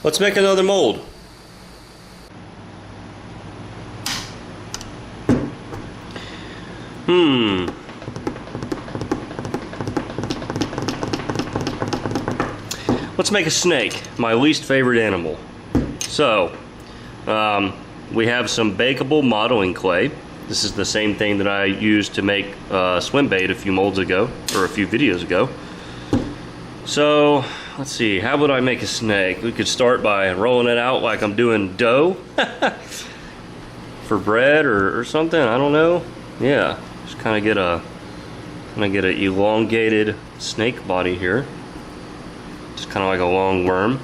Let's make another mold. Let's make a snake, my least favorite animal. So, we have some bakeable modeling clay. This is the same thing that I used to make swim bait a few molds ago, or a few videos ago. So, let's see, how would I make a snake? We could start by rolling it out like I'm doing dough for bread or something, I don't know. Yeah, just kind of get an elongated snake body here. Just kind of like a long worm.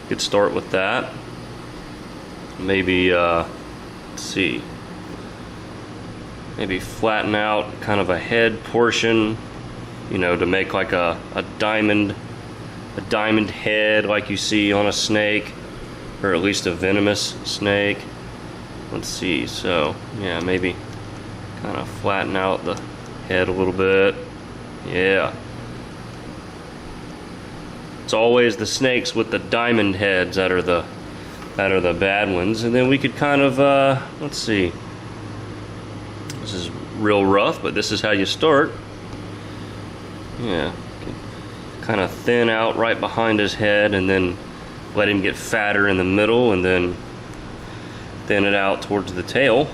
Could start with that. Maybe, let's see, maybe flatten out kind of a head portion, you know, to make like a diamond head like you see on a snake, or at least a venomous snake. Let's see, so yeah, maybe kind of flatten out the head a little bit. Yeah. It's always the snakes with the diamond heads that are the bad ones. And then we could kind of, let's see. This is real rough, but this is how you start. Yeah, kind of thin out right behind his head, and then let him get fatter in the middle, and then thin it out towards the tail.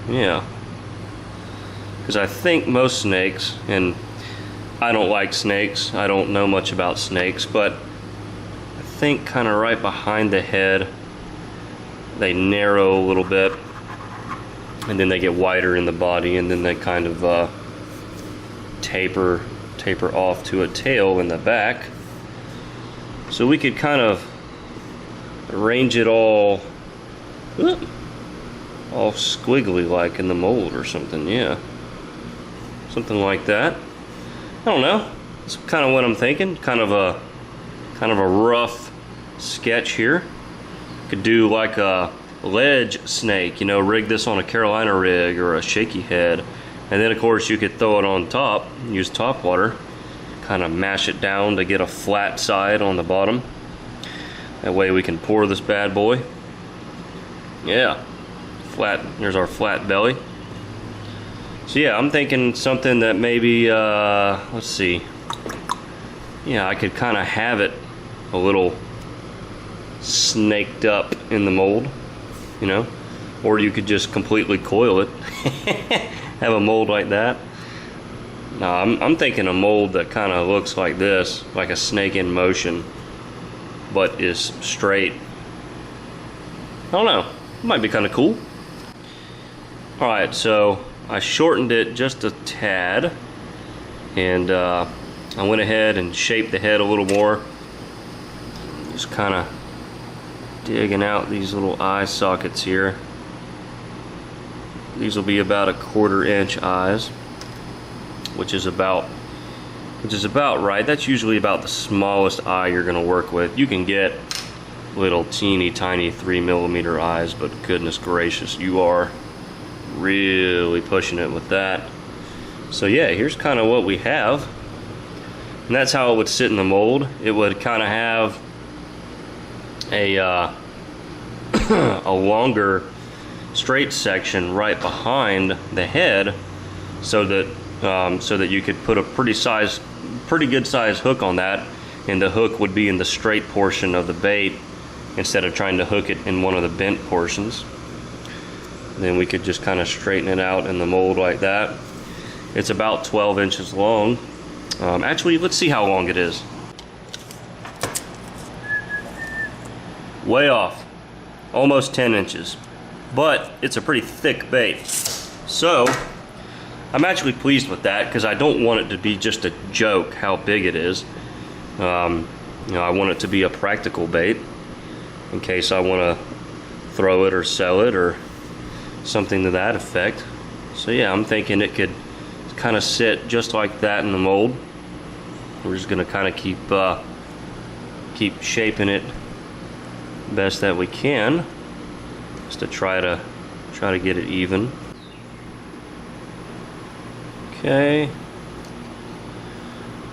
Yeah. Because I think most snakes, and I don't like snakes, I don't know much about snakes, but I think kind of right behind the head they narrow a little bit, and then they get wider in the body, and then they kind of taper off to a tail in the back. So we could kind of arrange it all squiggly like in the mold or something. Yeah, something like that. I don't know. That's kind of what I'm thinking. Kind of a rough sketch here. Could do like a ledge snake, you know, rig this on a Carolina rig or a shaky head, and then of course you could throw it on top, use top water, kind of mash it down to get a flat side on the bottom. That way we can pour this bad boy. Yeah, flat. There's our flat belly. So yeah, I'm thinking something that maybe, let's see. Yeah, I could kind of have it a little snaked up in the mold, you know, or you could just completely coil it. Have a mold like that. No, I'm thinking a mold that kind of looks like this, like a snake in motion, but is straight. I don't know, it might be kind of cool. Alright, so I shortened it just a tad, and I went ahead and shaped the head a little more. Just kind of digging out these little eye sockets here. These will be about a 1/4 inch eyes, which is about right. That's usually about the smallest eye you're going to work with. You can get little teeny tiny 3mm eyes, but goodness gracious, you are really pushing it with that. So yeah, here's kind of what we have, and that's how it would sit in the mold. It would kind of have a a longer straight section right behind the head, so that you could put a pretty good size hook on that, and the hook would be in the straight portion of the bait instead of trying to hook it in one of the bent portions. Then we could just kind of straighten it out in the mold like that. It's about 12 inches long. Actually, let's see how long it is. Way off, almost 10 inches. But it's a pretty thick bait. So I'm actually pleased with that, because I don't want it to be just a joke how big it is. You know, I want it to be a practical bait in case I want to throw it or sell it or something to that effect. So yeah, I'm thinking it could kind of sit just like that in the mold. We're just going to kind of keep shaping it best that we can. just to try to get it even. Okay,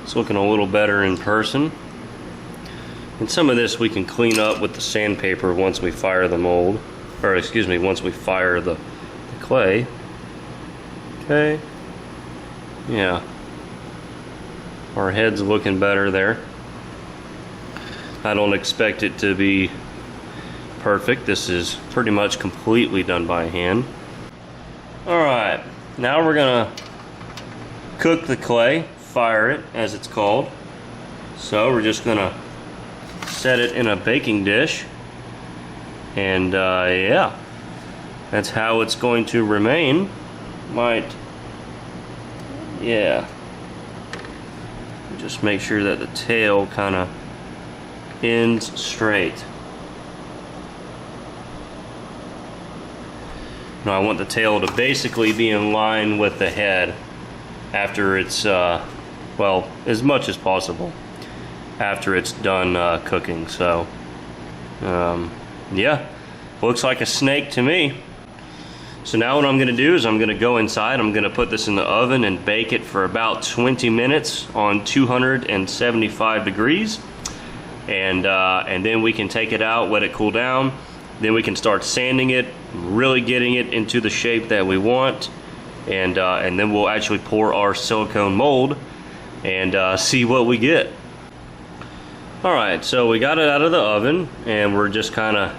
it's looking a little better in person. And some of this we can clean up with the sandpaper once we fire the mold, or excuse me, once we fire the clay. Okay, yeah, our head's looking better there. I don't expect it to be perfect. This is pretty much completely done by hand. Alright, now we're gonna cook the clay, fire it as it's called. So we're just gonna set it in a baking dish, and yeah, that's how it's going to remain. Yeah, just make sure that the tail kind of ends straight. Now I want the tail to basically be in line with the head after it's well, as much as possible after it's done cooking. So yeah, looks like a snake to me. So now what I'm gonna do is I'm gonna go inside, I'm gonna put this in the oven and bake it for about 20 minutes on 275 degrees. And then we can take it out, let it cool down. Then we can start sanding it, really getting it into the shape that we want. And then we'll actually pour our silicone mold and see what we get. Alright, so we got it out of the oven and we're just kind of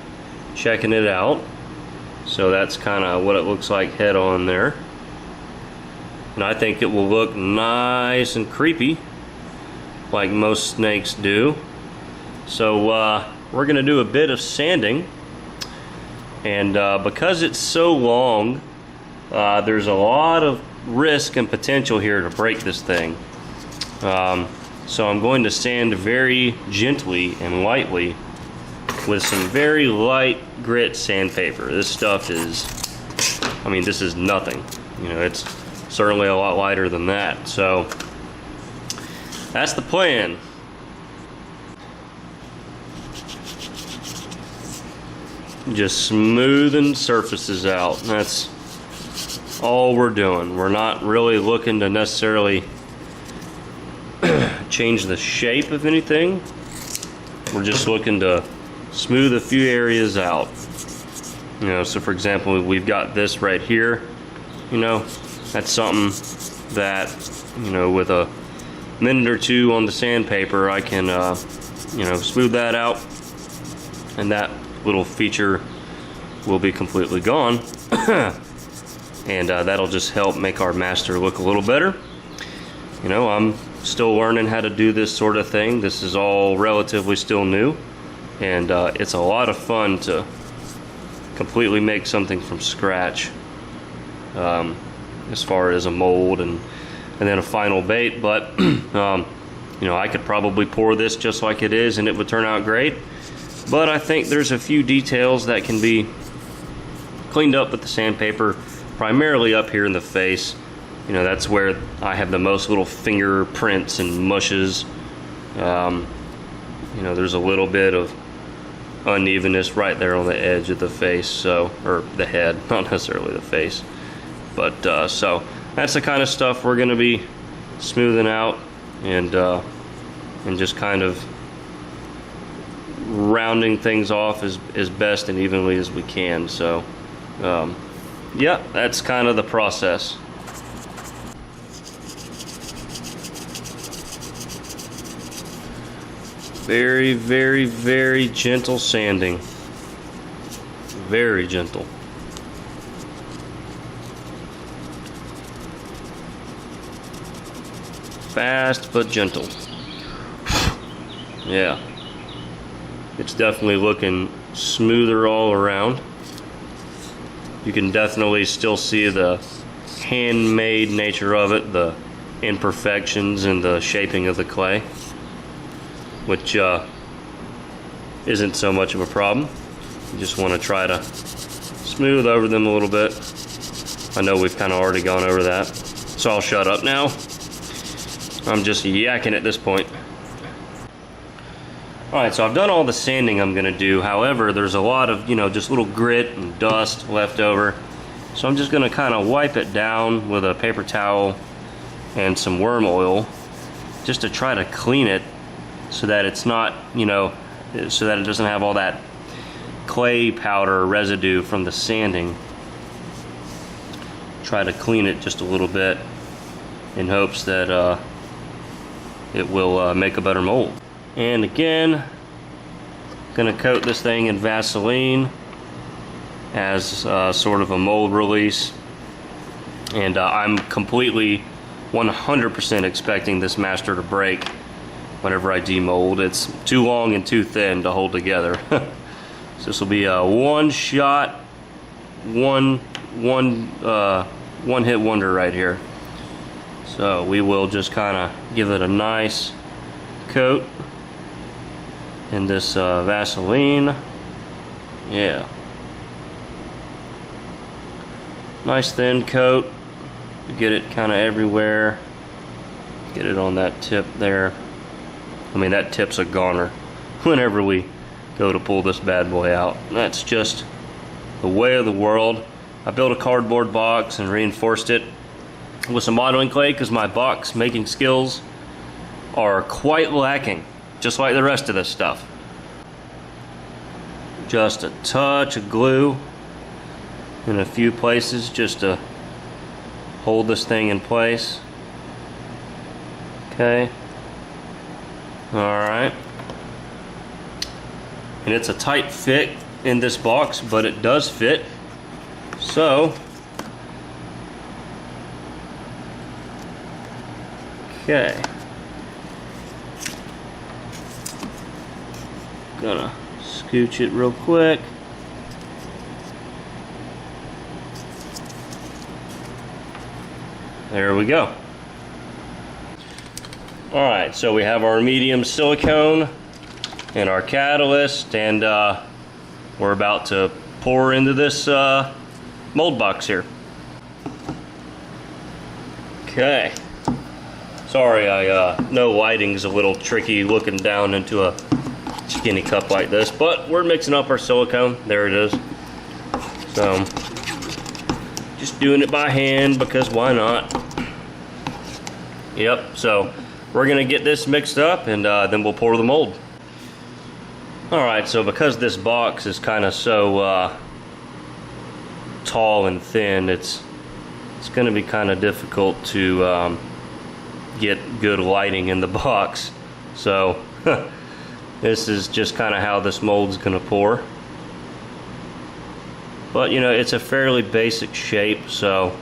checking it out. So that's kind of what it looks like head on there. And I think it will look nice and creepy, like most snakes do. So we're going to do a bit of sanding. And because it's so long, there's a lot of risk and potential here to break this thing. So I'm going to sand very gently and lightly with some very light grit sandpaper. This stuff is, I mean, this is nothing. You know, it's certainly a lot lighter than that. So that's the plan. Just smoothing surfaces out. That's all we're doing. We're not really looking to necessarily change the shape of anything. We're just looking to smooth a few areas out. You know, so for example, we've got this right here. You know, that's something that, you know, with a minute or two on the sandpaper, I can, you know, smooth that out, and that little feature will be completely gone. And that'll just help make our master look a little better. You know, I'm still learning how to do this sort of thing. This is all relatively still new, and it's a lot of fun to completely make something from scratch, as far as a mold and then a final bait. But you know, I could probably pour this just like it is and it would turn out great, but I think there's a few details that can be cleaned up with the sandpaper, primarily up here in the face. You know, that's where I have the most little fingerprints and mushes. You know, there's a little bit of unevenness right there on the edge of the face, so, or the head, not necessarily the face. But so that's the kind of stuff we're going to be smoothing out and just kind of rounding things off as best and evenly as we can. So yeah, that's kind of the process. Very, very, very gentle sanding. Very gentle. Fast but gentle. Yeah. It's definitely looking smoother all around. You can definitely still see the handmade nature of it, the imperfections and the shaping of the clay, which isn't so much of a problem. You just want to try to smooth over them a little bit. I know we've kind of already gone over that, so I'll shut up now. I'm just yakking at this point. Alright, so I've done all the sanding I'm going to do. However, there's a lot of, just little grit and dust left over. So I'm just going to kind of wipe it down with a paper towel and some worm oil just to try to clean it so that it's not, so that it doesn't have all that clay powder residue from the sanding. Try to clean it just a little bit in hopes that it will make a better mold. And again, gonna coat this thing in Vaseline as sort of a mold release. And I'm completely 100% expecting this master to break whenever I demold. It's too long and too thin to hold together. So this will be a one shot, one hit wonder right here. So we will just kind of give it a nice coat in this Vaseline. Yeah. Nice thin coat. Get it kind of everywhere. Get it on that tip there. I mean, that tip's a goner whenever we go to pull this bad boy out. That's just the way of the world. I built a cardboard box and reinforced it with some modeling clay because my box making skills are quite lacking, just like the rest of this stuff. Just a touch of glue in a few places just to hold this thing in place. Okay. Alright. And it's a tight fit in this box, but it does fit. So, okay. Gonna scooch it real quick. There we go. Alright, so we have our medium silicone and our catalyst, and we're about to pour into this mold box here. Okay. Sorry, I know lighting's a little tricky looking down into a skinny cup like this, but we're mixing up our silicone. There it is. So, just doing it by hand because why not? Yep, so we're gonna get this mixed up and then we'll pour the mold. Alright, so because this box is kind of so tall and thin, it's gonna be kind of difficult to get good lighting in the box. So this is just kind of how this mold's gonna pour. But it's a fairly basic shape, so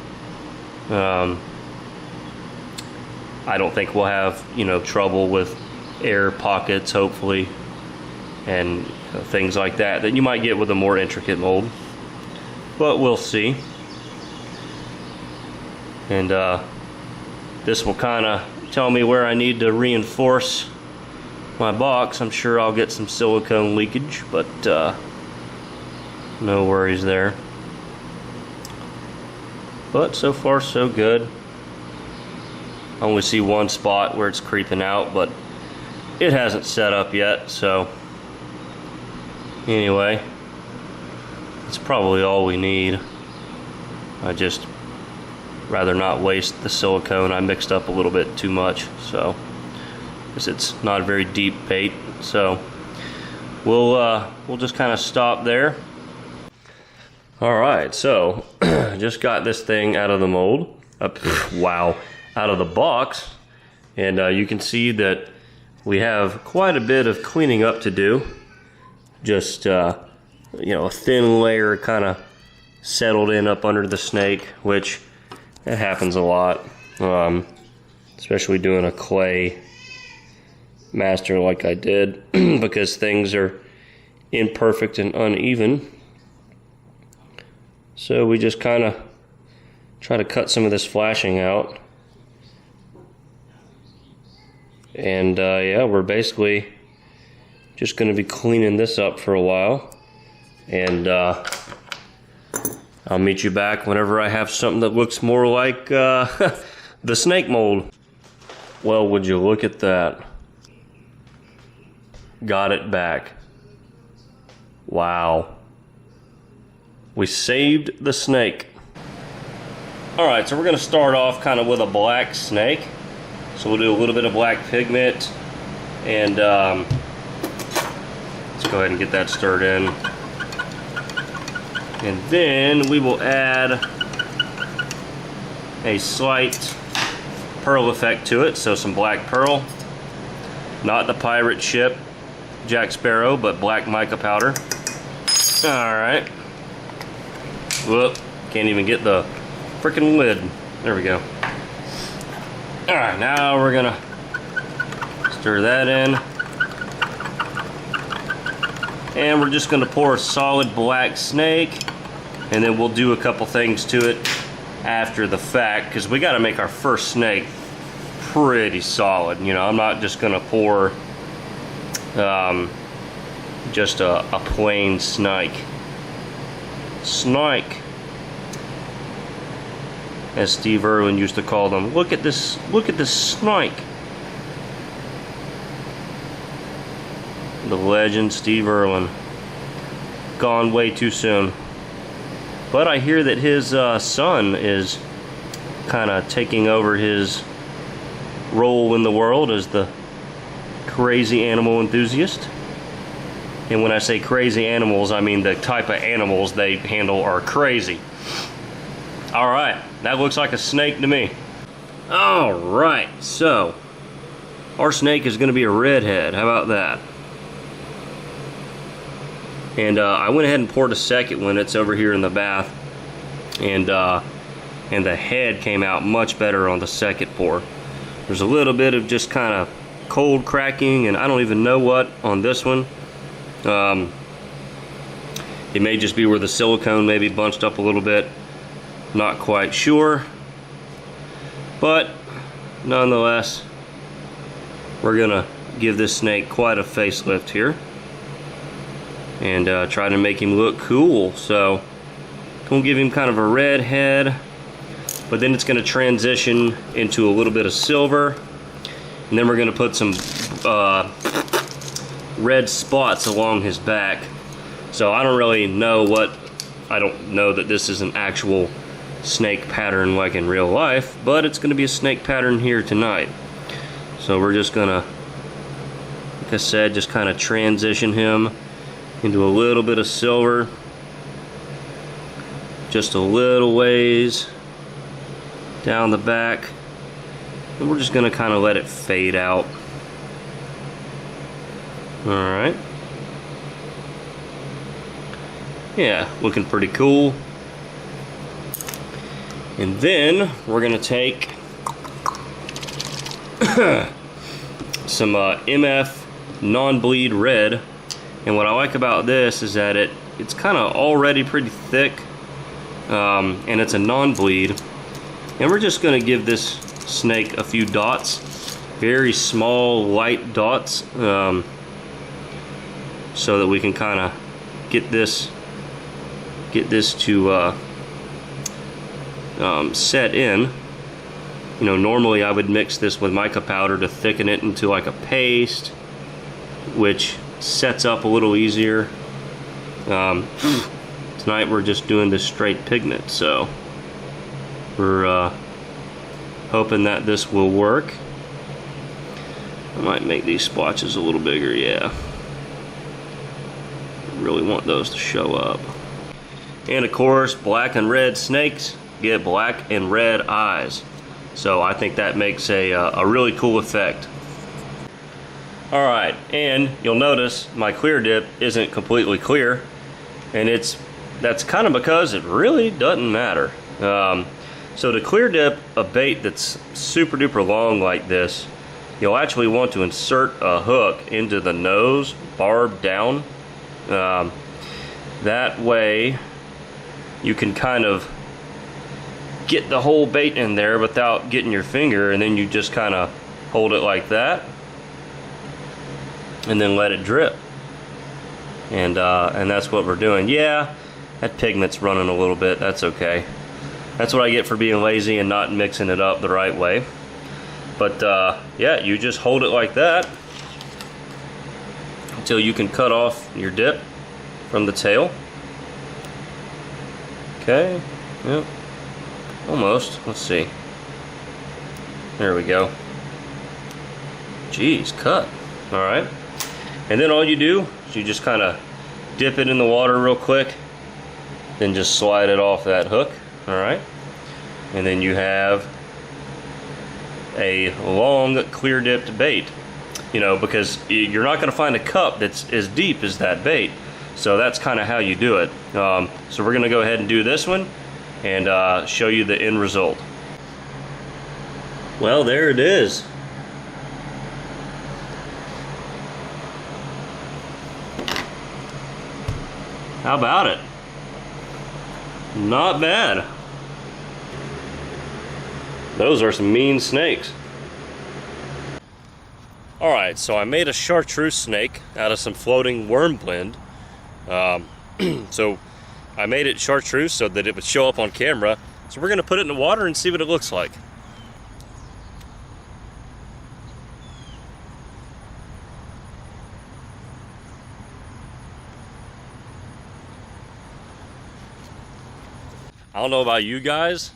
I don't think we'll have trouble with air pockets, hopefully, and things like that you might get with a more intricate mold. But we'll see. And this will kind of tell me where I need to reinforce my box. I'm sure I'll get some silicone leakage, but no worries there. But so far so good. I only see one spot where it's creeping out, but it hasn't set up yet, so anyway, it's probably all we need. I just rather not waste the silicone. I mixed up a little bit too much, so because it's not a very deep bait. So we'll just kind of stop there. All right, so just got this thing out of the mold. Wow, out of the box, and you can see that we have quite a bit of cleaning up to do. Just a thin layer kind of settled in up under the snake, which it happens a lot, especially doing a clay master like I did, because things are imperfect and uneven. So we just kind of try to cut some of this flashing out. And yeah, we're basically just going to be cleaning this up for a while. And I'll meet you back whenever I have something that looks more like the snake mold. Well, would you look at that? got it back. Wow. We saved the snake. Alright, so we're going to start off kind of with a black snake. So we'll do a little bit of black pigment. And let's go ahead and get that stirred in. And then we will add a slight pearl effect to it. So some black pearl. Not the pirate ship Jack Sparrow, but black mica powder. Alright. Whoop. Can't even get the freaking lid. There we go. Alright, now we're gonna stir that in. And we're just gonna pour a solid black snake, and then we'll do a couple things to it after the fact, because we gotta make our first snake pretty solid. You know, I'm not just gonna pour just a plain snake. Snake, as Steve Irwin used to call them. Look at this snake. The legend Steve Irwin. Gone way too soon. But I hear that his son is kind of taking over his role in the world as the crazy animal enthusiast. And when I say crazy animals, I mean the type of animals they handle are crazy. Alright, that looks like a snake to me. Alright, so our snake is going to be a redhead. How about that? And I went ahead and poured a second one. It's over here in the bath. And the head came out much better on the second pour. There's a little bit of just kind of cold cracking, and I don't even know what on this one. It may just be where the silicone maybe bunched up a little bit. Not quite sure. But nonetheless, we're gonna give this snake quite a facelift here. And try to make him look cool. So gonna give him kind of a red head, but then it's gonna transition into a little bit of silver, and then we're gonna put some red spots along his back. So I don't really know I don't know that this is an actual snake pattern like in real life, but it's gonna be a snake pattern here tonight. So we're just gonna, like I said, just kind of transition him into a little bit of silver, just a little ways down the back, and we're just gonna kind of let it fade out. Alright. Yeah, looking pretty cool. And then we're gonna take some MF non-bleed red. And what I like about this is that it's kind of already pretty thick, and it's a non-bleed. And we're just gonna give this snake a few dots, very small, light dots, so that we can kind of get this to set in. You know, normally I would mix this with mica powder to thicken it into like a paste, which sets up a little easier. Tonight we're just doing this straight pigment, so we're hoping that this will work. I might make these splotches a little bigger, yeah. Really want those to show up. And of course, black and red snakes get black and red eyes. So I think that makes a really cool effect. Alright, and you'll notice my clear dip isn't completely clear, and that's kind of because it really doesn't matter. So to clear dip a bait that's super duper long like this, you'll actually want to insert a hook into the nose, barb down. That way you can kind of get the whole bait in there without getting your finger, and then you just kind of hold it like that and then let it drip. And that's what we're doing. Yeah, that pigment's running a little bit. That's okay. That's what I get for being lazy and not mixing it up the right way. But yeah, you just hold it like that, until you can cut off your dip from the tail. Okay, yep, almost. Let's see. There we go. Jeez, cut. All right. And then all you do is you just kind of dip it in the water real quick, then just slide it off that hook. All right. And then you have a long clear dipped bait, you know, because you're not going to find a cup that's as deep as that bait. So that's kind of how you do it. So we're going to go ahead and do this one and show you the end result. Well, there it is. How about it? Not bad. Those are some mean snakes. Alright, so I made a chartreuse snake out of some floating worm blend. So I made it chartreuse so that it would show up on camera. So we're going to put it in the water and see what it looks like. I don't know about you guys,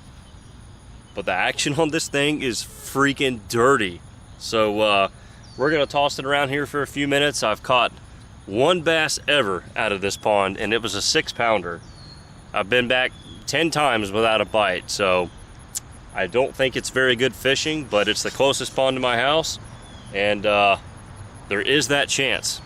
but the action on this thing is freaking dirty. So we're gonna toss it around here for a few minutes. I've caught one bass ever out of this pond, and it was a 6-pounder. I've been back 10 times without a bite, so I don't think it's very good fishing, but it's the closest pond to my house, and there is that chance.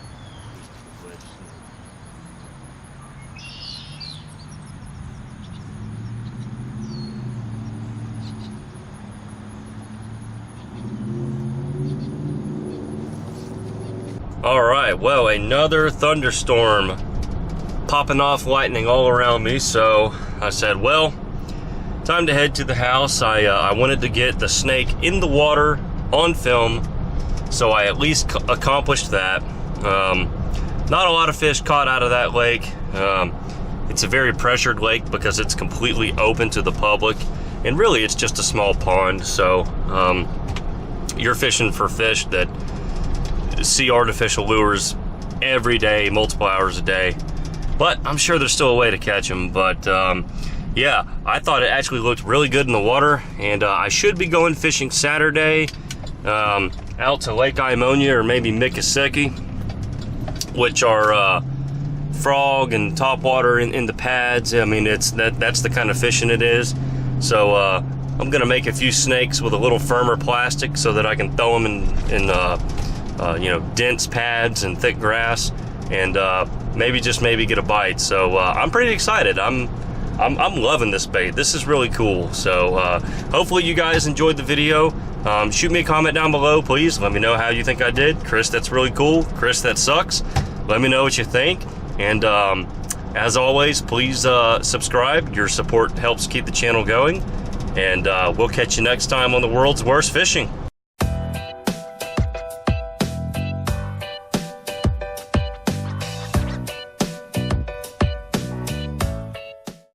Alright, well, another thunderstorm popping off lightning all around me, so I said, well, time to head to the house. I wanted to get the snake in the water on film, so I at least accomplished that. Not a lot of fish caught out of that lake. It's a very pressured lake because it's completely open to the public, and really it's just a small pond, so you're fishing for fish that see artificial lures every day, multiple hours a day, but I'm sure there's still a way to catch them. But yeah, I thought it actually looked really good in the water, and I should be going fishing Saturday out to Lake Imonia or maybe Miccosukee, which are frog and topwater in the pads. I mean, that's the kind of fishing it is. So I'm gonna make a few snakes with a little firmer plastic so that I can throw them in you know, dense pads and thick grass, and maybe get a bite. So I'm pretty excited. I'm loving this bait. This is really cool. So hopefully you guys enjoyed the video. Shoot me a comment down below, please. Let me know how you think I did. Chris, that's really cool. Chris, that sucks. Let me know what you think. And as always, please subscribe. Your support helps keep the channel going. And we'll catch you next time on the world's worst fishing.